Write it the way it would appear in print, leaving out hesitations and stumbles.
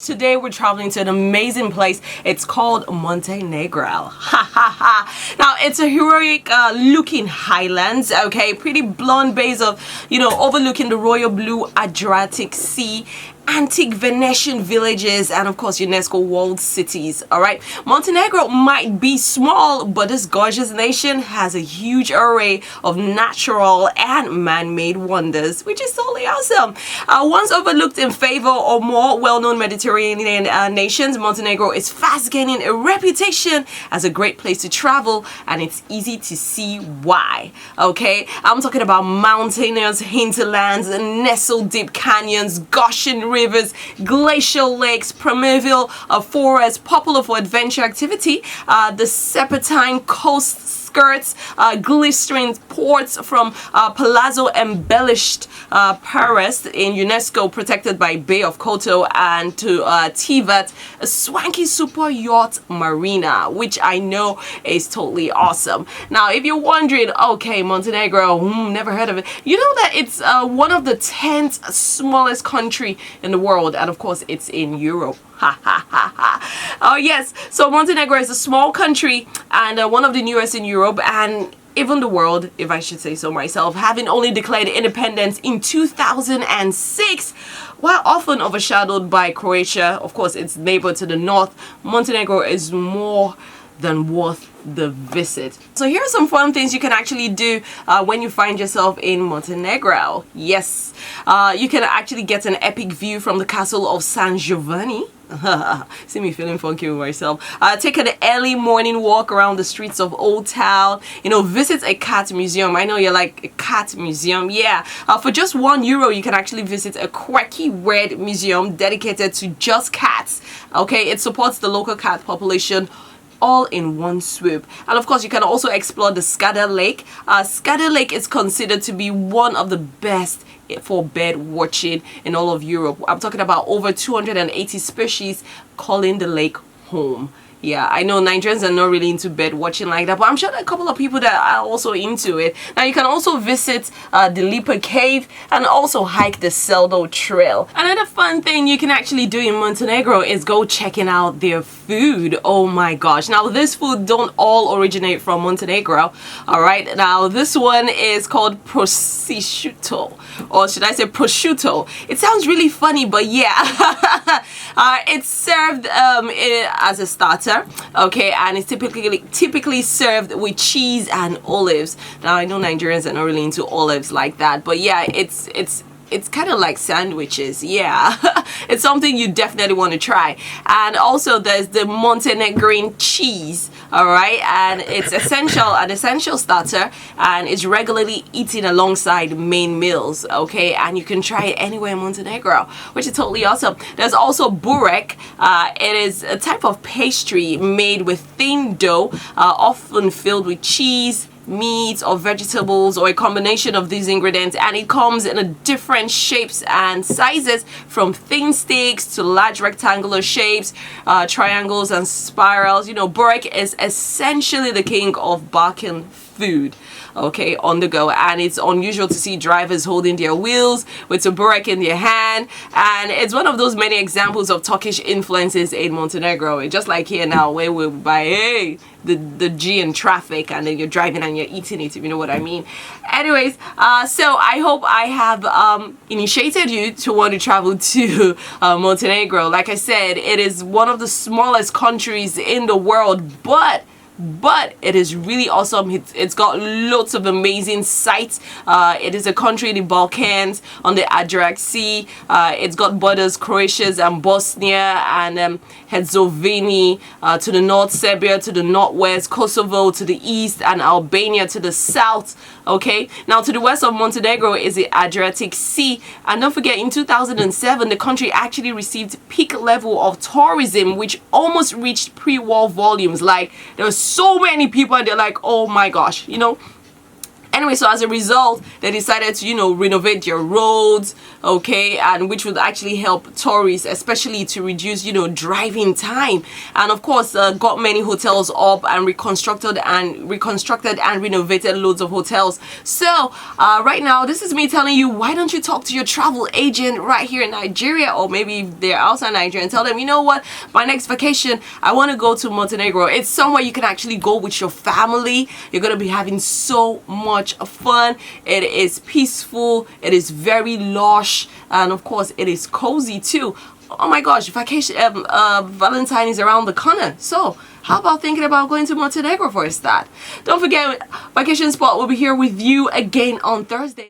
Today we're traveling to an amazing place. It's called Montenegro. Ha ha ha. Now it's a heroic looking highlands, okay? Pretty blonde base of, overlooking the royal blue Adriatic Sea, antique Venetian villages, and of course UNESCO world cities. All right, Montenegro might be small, but this gorgeous nation has a huge array of natural and man-made wonders, which is totally awesome. Once overlooked in favor of more well-known Mediterranean nations, Montenegro is fast gaining a reputation as a great place to travel, and it's easy to see why. Okay, I'm talking about mountainous hinterlands, nestled deep canyons, gushing rivers, glacial lakes, primeval forests, popular for adventure activity, the serpentine coast skirts, glistering ports from Palazzo embellished Paris in UNESCO protected by Bay of Koto, and to Tivat, a swanky super yacht marina, which I know is totally awesome. Now if you're wondering, okay, Montenegro, never heard of it, you know that it's one of the 10th smallest country in the world, and of course it's in Europe. Ha ha ha ha. Oh yes, so Montenegro is a small country and one of the newest in Europe and even the world, if I should say so myself, having only declared independence in 2006. While often overshadowed by Croatia, of course its neighbor to the north, Montenegro is more than worth the visit. So here are some fun things you can actually do when you find yourself in Montenegro. Yes, you can actually get an epic view from the castle of San Giovanni. See me feeling funky with myself. Take an early morning walk around the streets of Old Town. Visit a cat museum. I know you're like, a cat museum? Yeah. For just €1, you can actually visit a quirky weird museum dedicated to just cats. Okay, it supports the local cat population all in one swoop. And of course you can also explore the Skadar Lake. Skadar Lake is considered to be one of the best for bird watching in all of Europe. I'm talking about over 280 species calling the lake home. Yeah, I know Nigerians are not really into bird watching like that, but I'm sure there are a couple of people that are also into it. Now you can also visit the Lipa Cave and also hike the Seldo Trail. Another fun thing you can actually do in Montenegro is go checking out their food. Oh my gosh. Now this food don't all originate from Montenegro. Alright, now this one is called prosciutto, or should I say prosciutto. It sounds really funny, but yeah. It's served as a starter. Okay, and it's typically served with cheese and olives. Now I know Nigerians are not really into olives like that, but yeah, it's kind of like sandwiches. Yeah. It's something you definitely want to try. And also there's the Montenegrin cheese, all right, and it's an essential starter, and it's regularly eaten alongside main meals. Okay, and you can try it anywhere in Montenegro, which is totally awesome. There's also burek. It is a type of pastry made with thin dough, often filled with cheese, meat or vegetables, or a combination of these ingredients, and it comes in a different shapes and sizes, from thin sticks to large rectangular shapes, triangles and spirals. Burek is essentially the king of Balkan food, okay, on the go, and it's unusual to see drivers holding their wheels with a burek in their hand, and it's one of those many examples of Turkish influences in Montenegro. It's just like here now, where we buy the G in traffic, and then you're driving and you're eating it, if you know what I mean. Anyways, so I hope I have initiated you to want to travel to Montenegro. Like I said, it is one of the smallest countries in the world, but it is really awesome. It's got lots of amazing sights. It is a country in the Balkans on the Adriatic Sea. It's got borders Croatia and Bosnia and Herzegovina to the north, Serbia to the northwest, Kosovo to the east, and Albania to the south. Okay, now to the west of Montenegro is the Adriatic Sea, and don't forget, in 2007 the country actually received peak level of tourism, which almost reached pre-war volumes. Like, there were so many people and they're like, oh my gosh, Anyway, so as a result, they decided to, you know, renovate their roads, okay, and which would actually help tourists, especially to reduce, you know, driving time. And of course, got many hotels up and reconstructed and renovated loads of hotels. So right now, this is me telling you, why don't you talk to your travel agent right here in Nigeria, or maybe if they're outside Nigeria, and tell them, you know what, my next vacation, I want to go to Montenegro. It's somewhere you can actually go with your family. You're going to be having so much fun. It is peaceful, it is very lush, and of course it is cozy too. Oh my gosh, vacation Valentine is around the corner, so how about thinking about going to Montenegro for a start? Don't forget, Vacation Spot will be here with you again on Thursday.